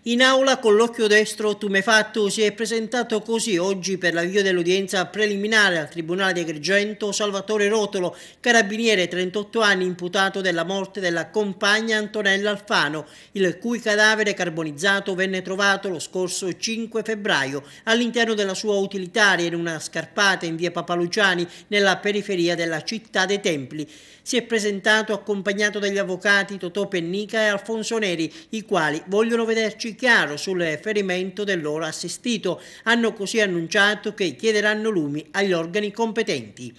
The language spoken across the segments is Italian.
In aula con l'occhio destro tumefatto si è presentato così oggi per l'avvio dell'udienza preliminare al Tribunale di Agrigento Salvatore Rotolo, carabiniere 38 anni imputato della morte della compagna Antonella Alfano, il cui cadavere carbonizzato venne trovato lo scorso 5 febbraio all'interno della sua utilitaria in una scarpata in via Papaluciani nella periferia della città dei Templi. Si è presentato accompagnato dagli avvocati Totò Pennica e Alfonso Neri, i quali vogliono vederci chiaro sul ferimento del loro assistito. Hanno così annunciato che chiederanno lumi agli organi competenti.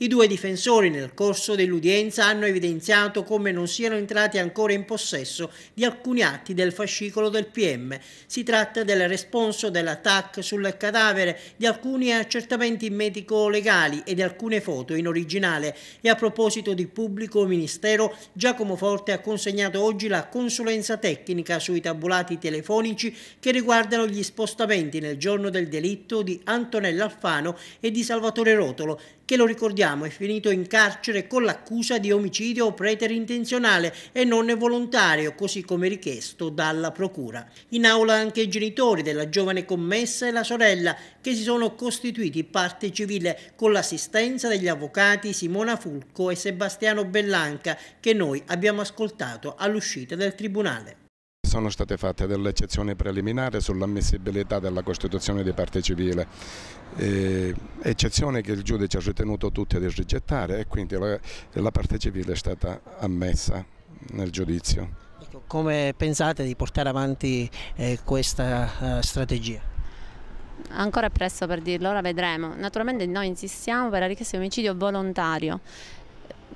I due difensori nel corso dell'udienza hanno evidenziato come non siano entrati ancora in possesso di alcuni atti del fascicolo del PM. Si tratta del responso della TAC sul cadavere, di alcuni accertamenti medico-legali e di alcune foto in originale. E a proposito di pubblico ministero, Giacomo Forte ha consegnato oggi la consulenza tecnica sui tabulati telefonici che riguardano gli spostamenti nel giorno del delitto di Antonella Alfano e di Salvatore Rotolo, che lo ricordiamo è finito in carcere con l'accusa di omicidio preterintenzionale e non volontario, così come richiesto dalla procura. In aula anche i genitori della giovane commessa e la sorella, che si sono costituiti parte civile con l'assistenza degli avvocati Simona Fulco e Sebastiano Bellanca, che noi abbiamo ascoltato all'uscita del tribunale. Sono state fatte delle eccezioni preliminari sull'ammissibilità della costituzione di parte civile, eccezioni che il giudice ha ritenuto tutte di rigettare e quindi la parte civile è stata ammessa nel giudizio. Come pensate di portare avanti questa strategia? Ancora è presto per dirlo, ora vedremo. Naturalmente noi insistiamo per la richiesta di omicidio volontario,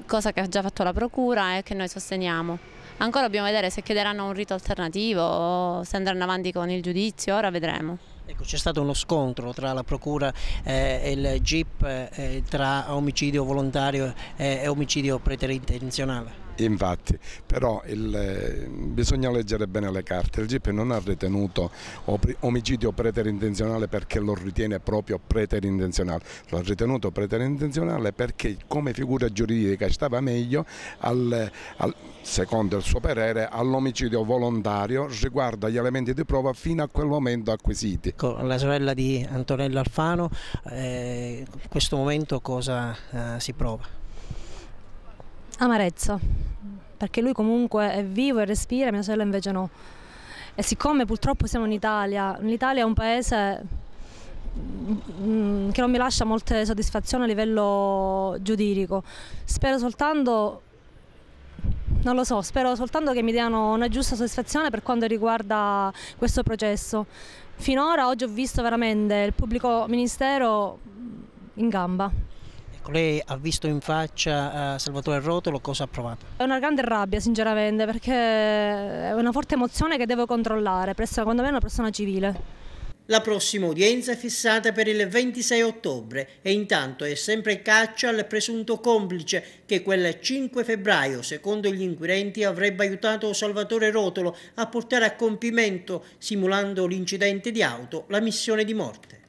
cosa che ha già fatto la procura e che noi sosteniamo. Ancora dobbiamo vedere se chiederanno un rito alternativo o se andranno avanti con il giudizio, ora vedremo. Ecco, c'è stato uno scontro tra la procura e il GIP tra omicidio volontario e omicidio preterintenzionale. Infatti, però bisogna leggere bene le carte. Il GIP non ha ritenuto omicidio preterintenzionale perché lo ritiene proprio preterintenzionale, lo ha ritenuto preterintenzionale perché come figura giuridica stava meglio, secondo il suo parere, all'omicidio volontario riguardo agli elementi di prova fino a quel momento acquisiti. Con la sorella di Antonella Alfano, in questo momento cosa si prova? Amarezza, perché lui comunque è vivo e respira, mia sorella invece no. E siccome purtroppo siamo in Italia, l'Italia è un paese che non mi lascia molte soddisfazioni a livello giuridico, spero soltanto che mi diano una giusta soddisfazione per quanto riguarda questo processo. Finora oggi ho visto veramente il pubblico ministero in gamba. Lei ha visto in faccia Salvatore Rotolo, cosa ha provato? È una grande rabbia sinceramente, perché è una forte emozione che devo controllare, secondo me è una persona civile. La prossima udienza è fissata per il 26 ottobre e intanto è sempre caccia al presunto complice che quel 5 febbraio, secondo gli inquirenti, avrebbe aiutato Salvatore Rotolo a portare a compimento, simulando l'incidente di auto, la missione di morte.